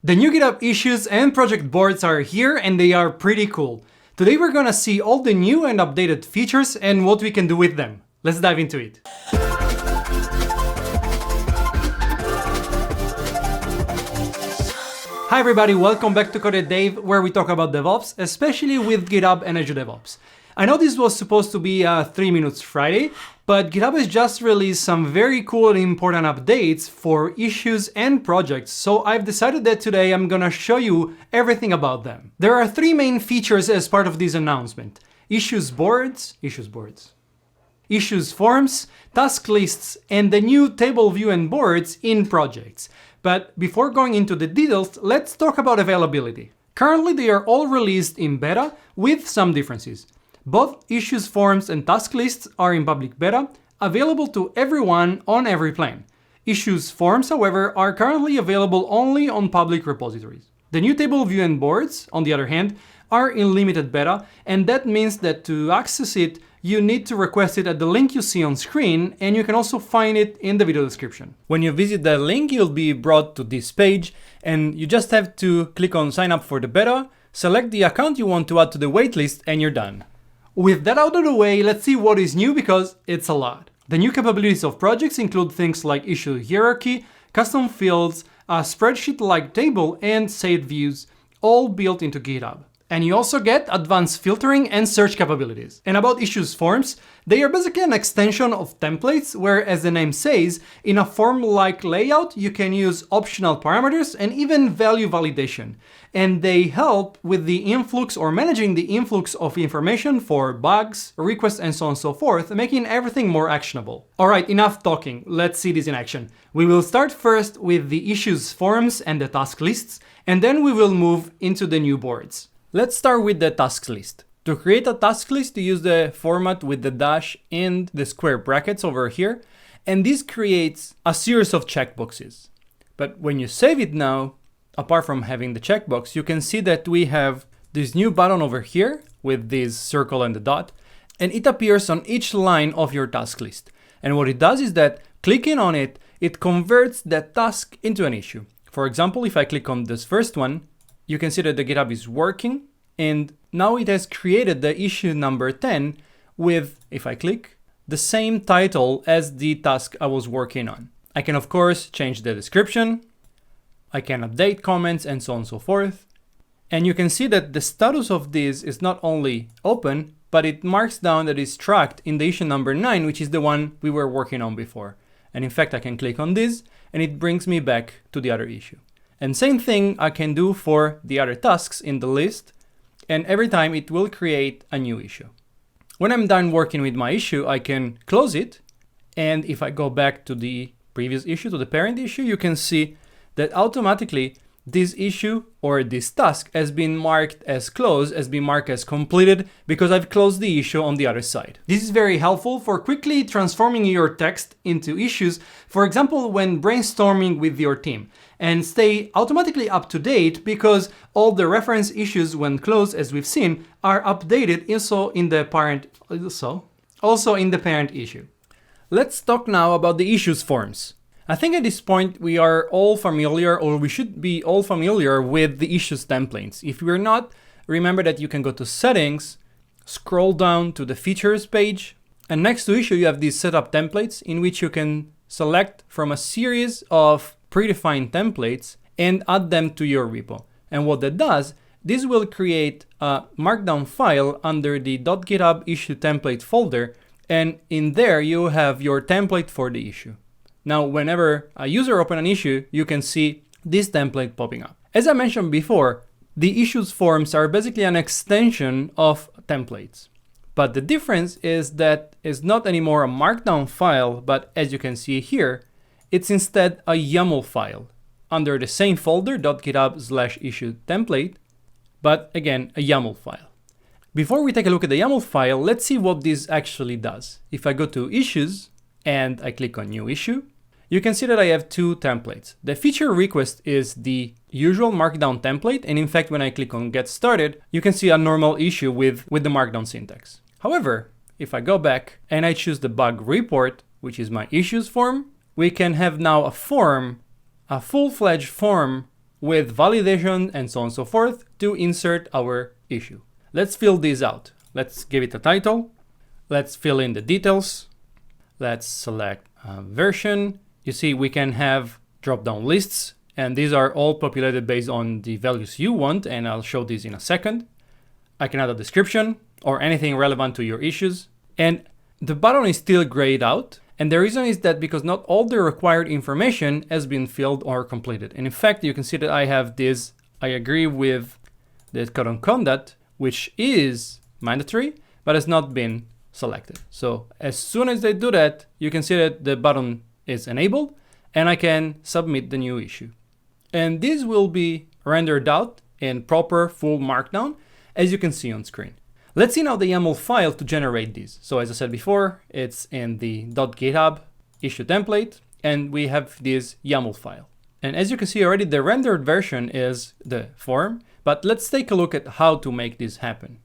The new GitHub issues and project boards are here and they are pretty cool. Today we're gonna see all the new and updated features and what we can do with them. Let's dive into it. Hi everybody, welcome back to CoderDave, where we talk about DevOps, especially with GitHub and Azure DevOps. I know this was supposed to be a 3 Minutes Friday, but GitHub has just released some very cool and important updates for issues and projects, so I've decided that today I'm gonna show you everything about them. There are 3 main features as part of this announcement: issues forms, task lists, and the new table view and boards in projects. But before going into the details, let's talk about availability. Currently, they are all released in beta with some differences. Both issues forms and task lists are in public beta, available to everyone on every plane. Issues forms, however, are currently available only on public repositories. The new table view and boards, on the other hand, are in limited beta, and that means that to access it, you need to request it at the link you see on screen, and you can also find it in the video description. When you visit the link, you'll be brought to this page, and you just have to click on sign up for the beta, select the account you want to add to the waitlist, and you're done. With that out of the way, let's see what is new, because it's a lot. The new capabilities of projects include things like issue hierarchy, custom fields, a spreadsheet-like table, and saved views, all built into GitHub. And you also get advanced filtering and search capabilities. And about issues forms, they are basically an extension of templates where, as the name says, in a form-like layout, you can use optional parameters and even value validation. And they help with the influx or managing the influx of information for bugs, requests, and so on and so forth, making everything more actionable. All right, enough talking. Let's see this in action. We will start first with the issues forms and the task lists, and then we will move into the new boards. Let's start with the tasks list. To create a task list, you use the format with the dash and the square brackets over here, and this creates a series of checkboxes. But when you save it now, apart from having the checkbox, you can see that we have this new button over here with this circle and the dot, and it appears on each line of your task list. And what it does is that clicking on it, it converts that task into an issue. For example, if I click on this first one, you can see that the GitHub is working, and now it has created the issue number 10 with, if I click, the same title as the task I was working on. I can of course change the description, I can update comments, and so on and so forth. And you can see that the status of this is not only open, but it marks down that it's tracked in the issue number 9, which is the one we were working on before. And in fact, I can click on this and it brings me back to the other issue. And same thing I can do for the other tasks in the list, and every time it will create a new issue. When I'm done working with my issue, I can close it, and if I go back to the previous issue, to the parent issue, you can see that automatically this issue or this task has been marked as closed, has been marked as completed, because I've closed the issue on the other side. This is very helpful for quickly transforming your text into issues, for example, when brainstorming with your team, and stay automatically up to date because all the reference issues when closed, as we've seen, are updated also in the parent issue. Let's talk now about the issues forms. I think at this point we are all familiar, or we should be all familiar with the issues templates. If we're not, remember that you can go to settings, scroll down to the features page, and next to issue you have these setup templates in which you can select from a series of predefined templates and add them to your repo. And what that does, this will create a markdown file under the .github issue template folder, and in there you have your template for the issue. Now, whenever a user opens an issue, you can see this template popping up. As I mentioned before, the issues forms are basically an extension of templates. But the difference is that it's not anymore a markdown file, but as you can see here, it's instead a YAML file under the same folder, .github/issue template, but again, a YAML file. Before we take a look at the YAML file, let's see what this actually does. If I go to issues and I click on new issue, you can see that I have 2 templates. The feature request is the usual markdown template, and in fact, when I click on get started, you can see a normal issue with the markdown syntax. However, if I go back and I choose the bug report, which is my issues form, we can have now a form, a full-fledged form with validation and so on and so forth to insert our issue. Let's fill this out. Let's give it a title. Let's fill in the details. Let's select a version. You see, we can have drop-down lists, and these are all populated based on the values you want, and I'll show this in a second. I can add a description or anything relevant to your issues. And the button is still grayed out. And the reason is that because not all the required information has been filled or completed. And in fact, you can see that I have this, I agree with the code of conduct, which is mandatory, but has not been selected. So as soon as they do that, you can see that the button is enabled and I can submit the new issue. And this will be rendered out in proper full markdown, as you can see on screen. Let's see now the YAML file to generate these. So as I said before, it's in the .github issue template, and we have this YAML file. And as you can see already, the rendered version is the form, but let's take a look at how to make this happen.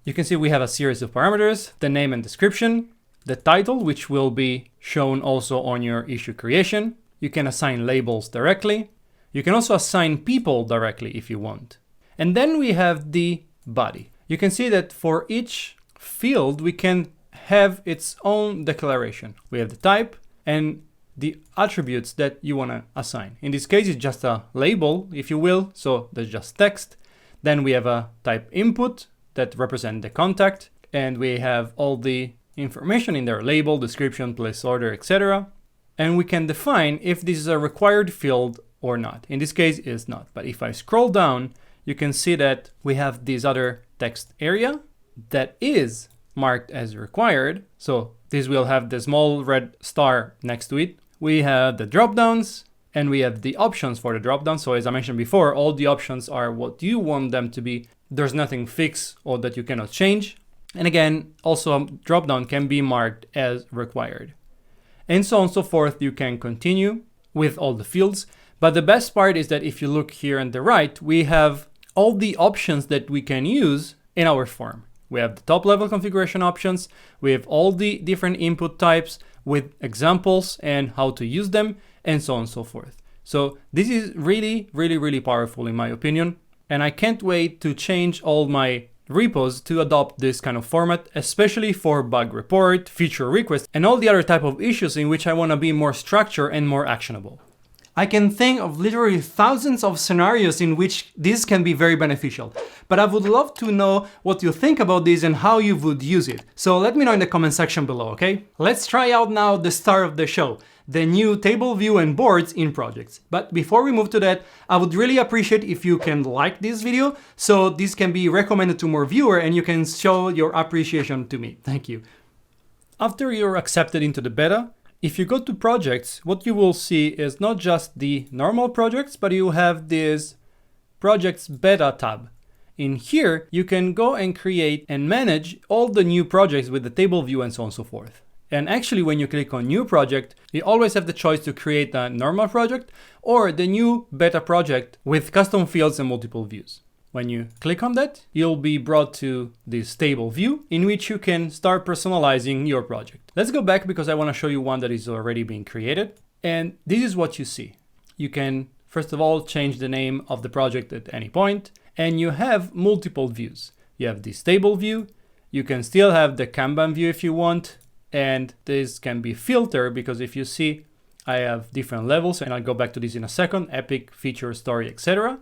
You can see we have a series of parameters, the name and description, the title, which will be shown also on your issue creation. You can assign labels directly. You can also assign people directly if you want. And then we have the body. You can see that for each field, we can have its own declaration. We have the type and the attributes that you want to assign. In this case, it's just a label, if you will. So there's just text. Then we have a type input that represent the contact. And we have all the information in there, label, description, place order, etc. And we can define if this is a required field or not. In this case, it's not. But if I scroll down, you can see that we have this other text area that is marked as required. So this will have the small red star next to it. We have the dropdowns and we have the options for the dropdown. So as I mentioned before, all the options are what you want them to be. There's nothing fixed or that you cannot change. And again, also a dropdown can be marked as required. And so on and so forth. You can continue with all the fields. But the best part is that if you look here on the right, we have all the options that we can use in our form. We have the top level configuration options. We have all the different input types with examples and how to use them and so on and so forth. So this is really, really, really powerful in my opinion. And I can't wait to change all my repos to adopt this kind of format, especially for bug report, feature request, and all the other type of issues in which I want to be more structured and more actionable. I can think of literally thousands of scenarios in which this can be very beneficial, but I would love to know what you think about this and how you would use it. So let me know in the comment section below, okay? Let's try out now the star of the show, the new table view and boards in projects. But before we move to that, I would really appreciate if you can like this video so this can be recommended to more viewers and you can show your appreciation to me. Thank you. After you're accepted into the beta, if you go to projects, what you will see is not just the normal projects, but you have this projects beta tab. In here, you can go and create and manage all the new projects with the table view and so on and so forth. And actually, when you click on new project, you always have the choice to create a normal project or the new beta project with custom fields and multiple views. When you click on that, you'll be brought to this table view in which you can start personalizing your project. Let's go back because I want to show you one that is already being created. And this is what you see. You can, first of all, change the name of the project at any point, and you have multiple views. You have this table view. You can still have the Kanban view if you want, and this can be filtered because if you see, I have different levels, and I'll go back to this in a second, epic, feature, story, etc.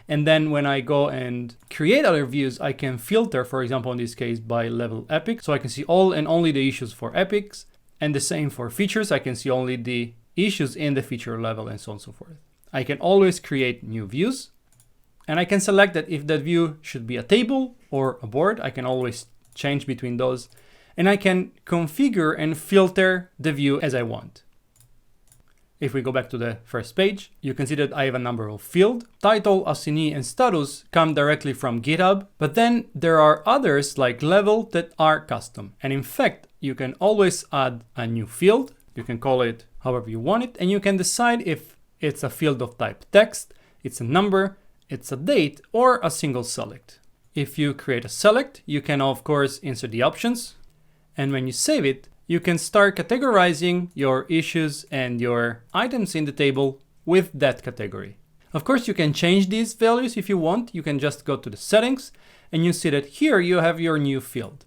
And then when I go and create other views, I can filter, for example, in this case, by level epic. So I can see all and only the issues for epics, and the same for features. I can see only the issues in the feature level and so on and so forth. I can always create new views, and I can select that if that view should be a table or a board. I can always change between those, and I can configure and filter the view as I want. If we go back to the first page, you can see that I have a number of fields. Title, assignee, and status come directly from GitHub, but then there are others like level that are custom. And in fact, you can always add a new field. You can call it however you want it, and you can decide if it's a field of type text, it's a number, it's a date, or a single select. If you create a select, you can of course insert the options, and when you save it, you can start categorizing your issues and your items in the table with that category. Of course, you can change these values if you want. You can just go to the settings and you see that here you have your new field.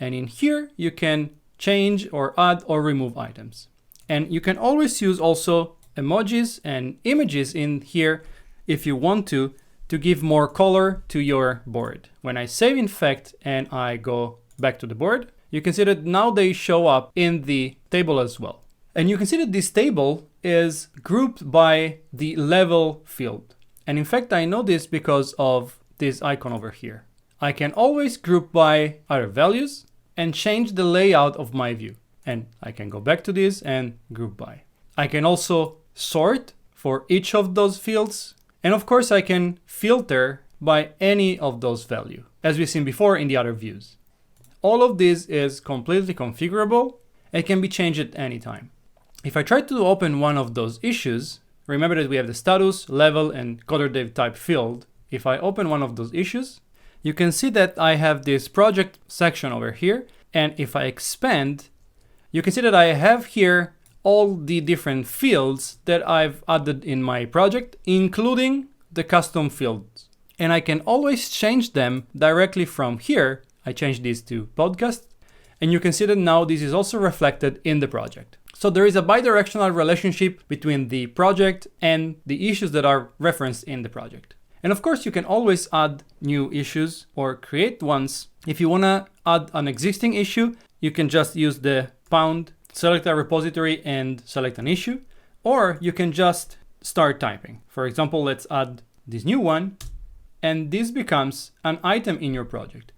And in here, you can change or add or remove items. And you can always use also emojis and images in here if you want to give more color to your board. When I save in fact and I go back to the board, you can see that now they show up in the table as well. And you can see that this table is grouped by the level field. And in fact, I know this because of this icon over here. I can always group by other values and change the layout of my view. And I can go back to this and group by. I can also sort for each of those fields. And of course, I can filter by any of those values, as we've seen before in the other views. All of this is completely configurable and can be changed at any time. If I try to open one of those issues, remember that we have the status, level, and CoderDave type field. If I open one of those issues, you can see that I have this project section over here. And if I expand, you can see that I have here all the different fields that I've added in my project, including the custom fields. And I can always change them directly from here. I changed this to podcast, and you can see that now this is also reflected in the project. So there is a bidirectional relationship between the project and the issues that are referenced in the project. And of course, you can always add new issues or create ones. If you want to add an existing issue, you can just use the pound, select a repository and select an issue, or you can just start typing. For example, let's add this new one, and this becomes an item in your project.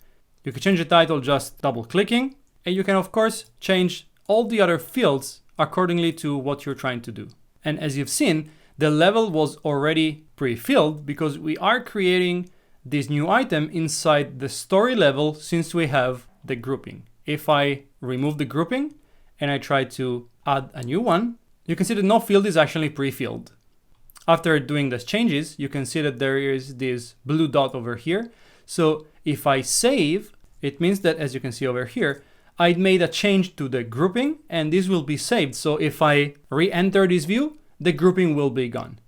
You can change the title just double clicking, and you can of course change all the other fields accordingly to what you're trying to do. And as you've seen, the level was already pre-filled because we are creating this new item inside the story level since we have the grouping. If I remove the grouping and I try to add a new one, you can see that no field is actually pre-filled. After doing these changes, you can see that there is this blue dot over here. So if I save, it means that, as you can see over here, I made a change to the grouping and this will be saved. So if I re-enter this view, the grouping will be gone.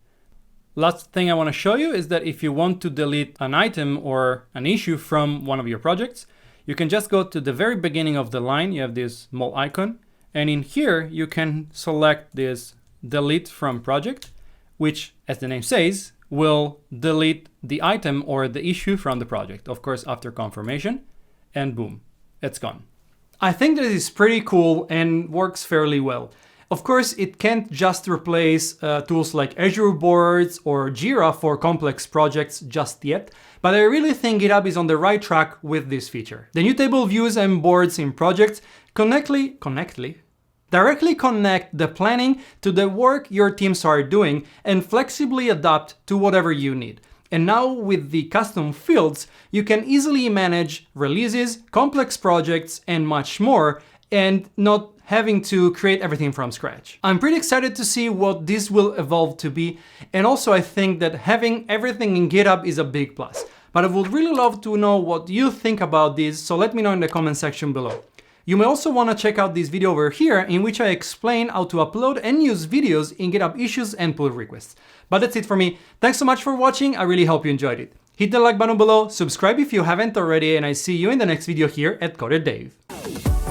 Last thing I want to show you is that if you want to delete an item or an issue from one of your projects, you can just go to the very beginning of the line. You have this small icon, and in here you can select this delete from project, which, as the name says, will delete the item or the issue from the project, of course, after confirmation, and boom, it's gone. I think that is pretty cool and works fairly well. Of course, it can't just replace tools like Azure Boards or Jira for complex projects just yet, but I really think GitHub is on the right track with this feature. The new table views and boards in projects directly connect the planning to the work your teams are doing and flexibly adapt to whatever you need. And now with the custom fields, you can easily manage releases, complex projects, and much more, and not having to create everything from scratch. I'm pretty excited to see what this will evolve to be, and also I think that having everything in GitHub is a big plus. But I would really love to know what you think about this, so let me know in the comment section below. You may also want to check out this video over here in which I explain how to upload and use videos in GitHub issues and pull requests. But that's it for me. Thanks so much for watching, I really hope you enjoyed it. Hit the like button below, subscribe if you haven't already, and I see you in the next video here at CoderDave.